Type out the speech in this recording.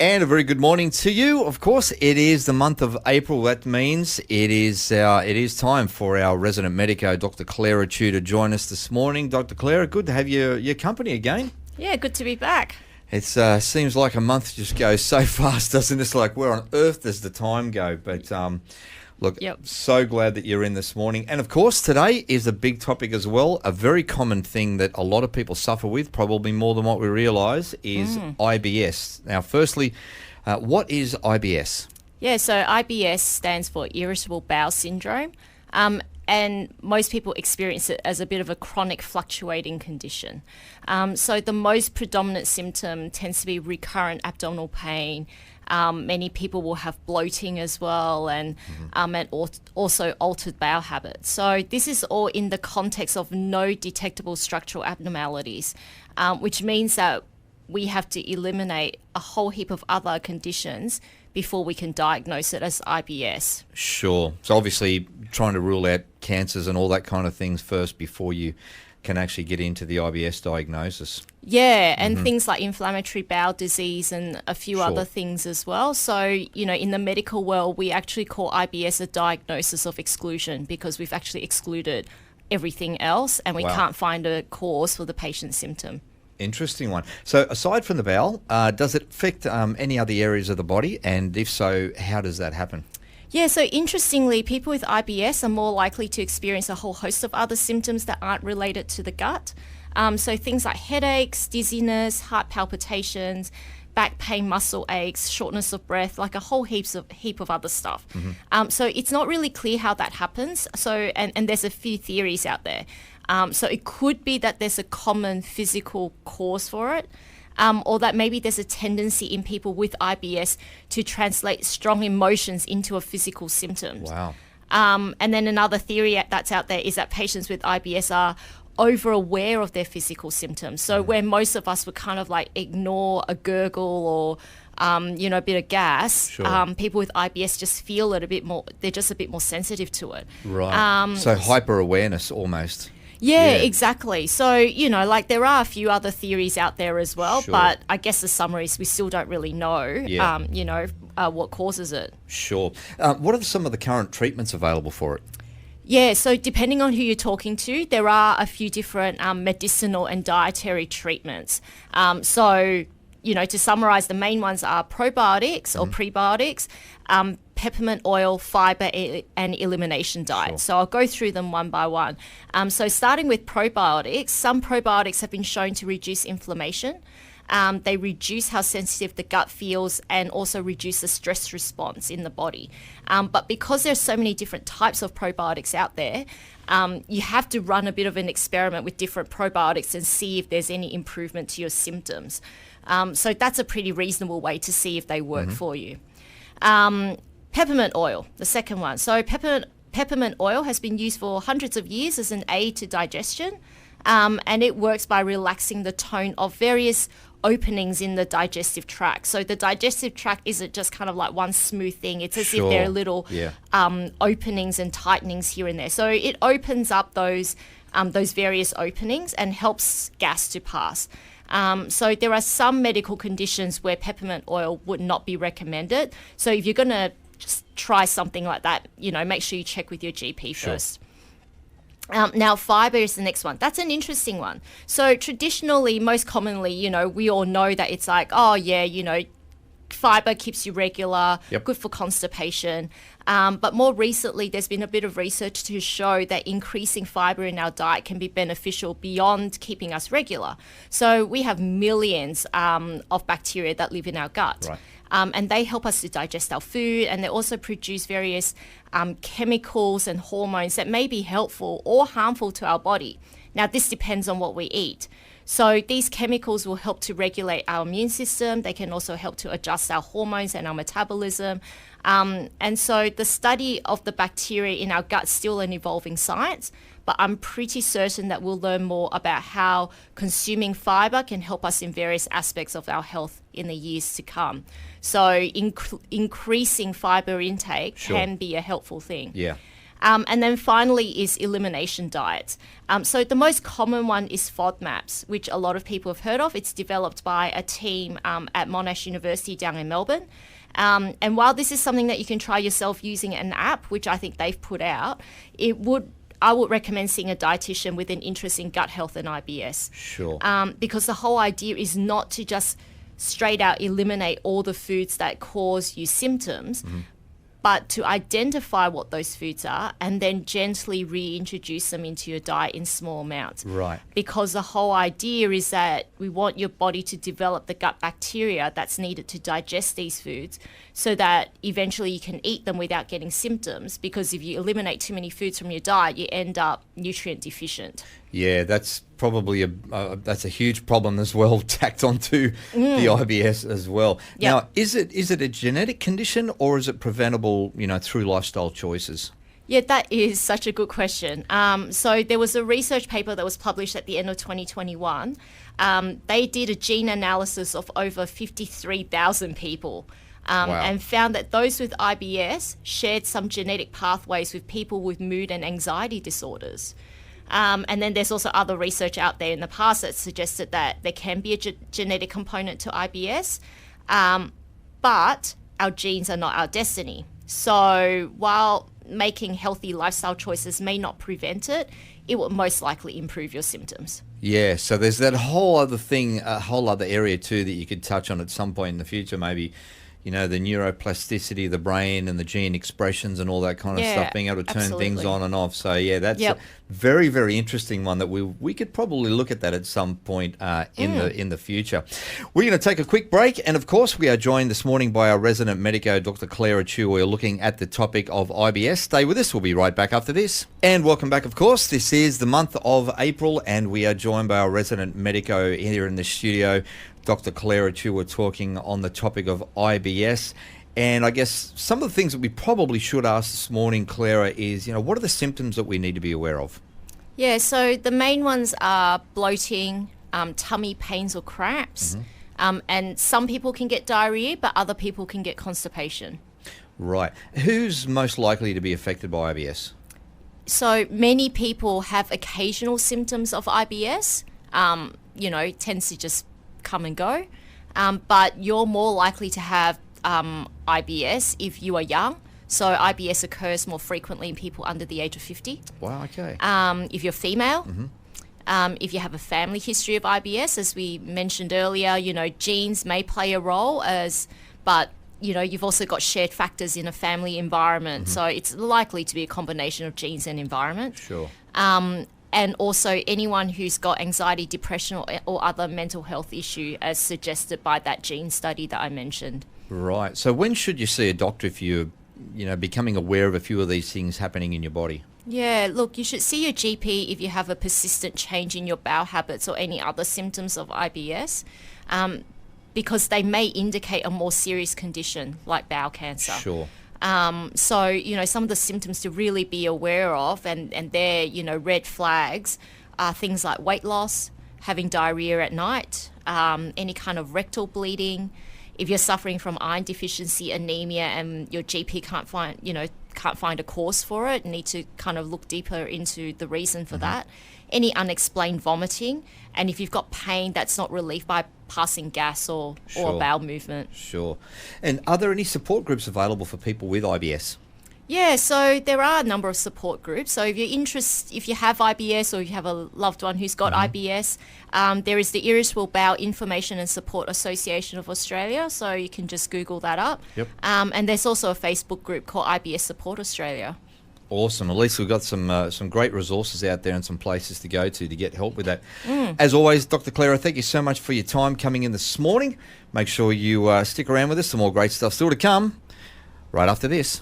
And a very good morning to you. Of course, it is the month of April. That means it is time for our resident medico, Dr. Clara Chu, to join us this morning. Dr. Clara, good to have your company again. Yeah, good to be back. It seems like a month just goes so fast, doesn't it? It's like, where on earth does the time go? But look, so glad that you're in this morning. And of course, today is a big topic as well. A very common thing that a lot of people suffer with, probably more than what we realise, is IBS. Now, firstly, what is IBS? Yeah, so IBS stands for irritable bowel syndrome. And most people experience it as a bit of a chronic fluctuating condition. So the most predominant symptom tends to be recurrent abdominal pain. Many people will have bloating as well, and also altered bowel habits. So this is all in the context of no detectable structural abnormalities, which means that we have to eliminate a whole heap of other conditions before we can diagnose it as IBS. Sure. So obviously trying to rule out cancers and all that kind of things first before you can actually get into the IBS diagnosis. Yeah, and things like inflammatory bowel disease and a few other things as well. So, you know, in the medical world, we actually call IBS a diagnosis of exclusion because we've actually excluded everything else and we can't find a cause for the patient's symptom. Interesting one. So aside from the bowel, does it affect any other areas of the body? And if so, how does that happen? Yeah, so interestingly, people with IBS are more likely to experience a whole host of other symptoms that aren't related to the gut. So things like headaches, dizziness, heart palpitations, back pain, muscle aches, shortness of breath, like a whole heap of other stuff. So it's not really clear how that happens. So and there's a few theories out there. So it could be that there's a common physical cause for it, or that maybe there's a tendency in people with IBS to translate strong emotions into a physical symptom. Wow. And then another theory that's out there is that patients with IBS are over-aware of their physical symptoms. So where most of us would kind of like ignore a gurgle or a bit of gas. People with IBS just feel it a bit more. They're just a bit more sensitive to it. Right. So hyper-awareness almost. Yeah, exactly. So, you know, like there are a few other theories out there as well, but I guess the summary is we still don't really know, what causes it. Sure. What are some of the current treatments available for it? Yeah, so depending on who you're talking to, there are a few different medicinal and dietary treatments. So, you know, to summarize, the main ones are probiotics or prebiotics, peppermint oil, fiber, and elimination diet. So I'll go through them one by one. So starting with probiotics, some probiotics have been shown to reduce inflammation. They reduce how sensitive the gut feels and also reduce the stress response in the body. But because there's so many different types of probiotics out there, you have to run a bit of an experiment with different probiotics and see if there's any improvement to your symptoms. So that's a pretty reasonable way to see if they work for you. Peppermint oil, the second one. So peppermint oil has been used for hundreds of years as an aid to digestion, and it works by relaxing the tone of various openings in the digestive tract. So the digestive tract isn't just kind of like one smooth thing. It's as if there are little openings and tightenings here and there. So it opens up those various openings and helps gas to pass. So there are some medical conditions where peppermint oil would not be recommended. So if you're going to just try something like that, you know, make sure you check with your GP first. Now, fiber is the next one. That's an interesting one. So traditionally, most commonly, you know, we all know that it's like, oh yeah, you know, fiber keeps you regular, good for constipation. But more recently, there's been a bit of research to show that increasing fiber in our diet can be beneficial beyond keeping us regular. So we have millions of bacteria that live in our gut. Right. And they help us to digest our food, and they also produce various chemicals and hormones that may be helpful or harmful to our body. Now, this depends on what we eat. So these chemicals will help to regulate our immune system. They can also help to adjust our hormones and our metabolism. And so the study of the bacteria in our gut is still an evolving science, but I'm pretty certain that we'll learn more about how consuming fiber can help us in various aspects of our health in the years to come. So increasing fiber intake can be a helpful thing. Yeah. And then finally is elimination diets. So the most common one is FODMAPs, which a lot of people have heard of. It's developed by a team at Monash University down in Melbourne. And while this is something that you can try yourself using an app, which I think they've put out, I would recommend seeing a dietitian with an interest in gut health and IBS. Sure. Because the whole idea is not to just straight out eliminate all the foods that cause you symptoms, but to identify what those foods are and then gently reintroduce them into your diet in small amounts. Right. Because the whole idea is that we want your body to develop the gut bacteria that's needed to digest these foods so that eventually you can eat them without getting symptoms. Because if you eliminate too many foods from your diet, you end up nutrient deficient. Yeah, that's probably that's a huge problem as well, tacked onto the IBS as well. Yep. Now, is it a genetic condition or is it preventable, through lifestyle choices? Yeah, that is such a good question. So there was a research paper that was published at the end of 2021. They did a gene analysis of over 53,000 people. Wow. And found that those with IBS shared some genetic pathways with people with mood and anxiety disorders. And then there's also other research out there in the past that suggested that there can be a genetic component to IBS, but our genes are not our destiny. So while making healthy lifestyle choices may not prevent it, it will most likely improve your symptoms. Yeah, so there's that whole other thing, a whole other area too that you could touch on at some point in the future, maybe. The neuroplasticity of the brain and the gene expressions and all that kind of stuff, being able to turn things on and off. So, yeah, that's a very, very interesting one that we could probably look at that at some point in the future. We're going to take a quick break. And, of course, we are joined this morning by our resident medico, Dr. Clara Chu. We're looking at the topic of IBS. Stay with us. We'll be right back after this. And welcome back, of course. This is the month of April, and we are joined by our resident medico here in the studio, Dr. Clara Chu. We're talking on the topic of IBS. And I guess some of the things that we probably should ask this morning, Clara, is, what are the symptoms that we need to be aware of? Yeah, so the main ones are bloating, tummy pains or cramps. And some people can get diarrhea, but other people can get constipation. Right. Who's most likely to be affected by IBS? So many people have occasional symptoms of IBS. Tends to just come and go, but you're more likely to have IBS if you are young. So IBS occurs more frequently in people under the age of 50. Wow, okay. If you're female, if you have a family history of IBS, as we mentioned earlier, genes may play a role but you've also got shared factors in a family environment. So it's likely to be a combination of genes and environment. Sure. And also anyone who's got anxiety, depression, or other mental health issue, as suggested by that gene study that I mentioned. Right. So when should you see a doctor if you're, becoming aware of a few of these things happening in your body? Yeah, look, you should see your GP if you have a persistent change in your bowel habits or any other symptoms of IBS, because they may indicate a more serious condition like bowel cancer. Sure. So, some of the symptoms to really be aware of, and they're, red flags, are things like weight loss, having diarrhea at night, any kind of rectal bleeding. If you're suffering from iron deficiency, anemia, and your GP can't find a cause for it, need to kind of look deeper into the reason for that. Any unexplained vomiting, and if you've got pain that's not relieved by passing gas or bowel movement. Sure. And are there any support groups available for people with IBS? Yeah, so there are a number of support groups. So if you have IBS or you have a loved one who's got IBS, there is the Irritable Bowel Information and Support Association of Australia. So you can just Google that up. Yep. And there's also a Facebook group called IBS Support Australia. Awesome. At least we've got some great resources out there and some places to go to get help with that. As always, Dr. Clara, thank you so much for your time coming in this morning. Make sure you stick around with us. Some more great stuff still to come right after this.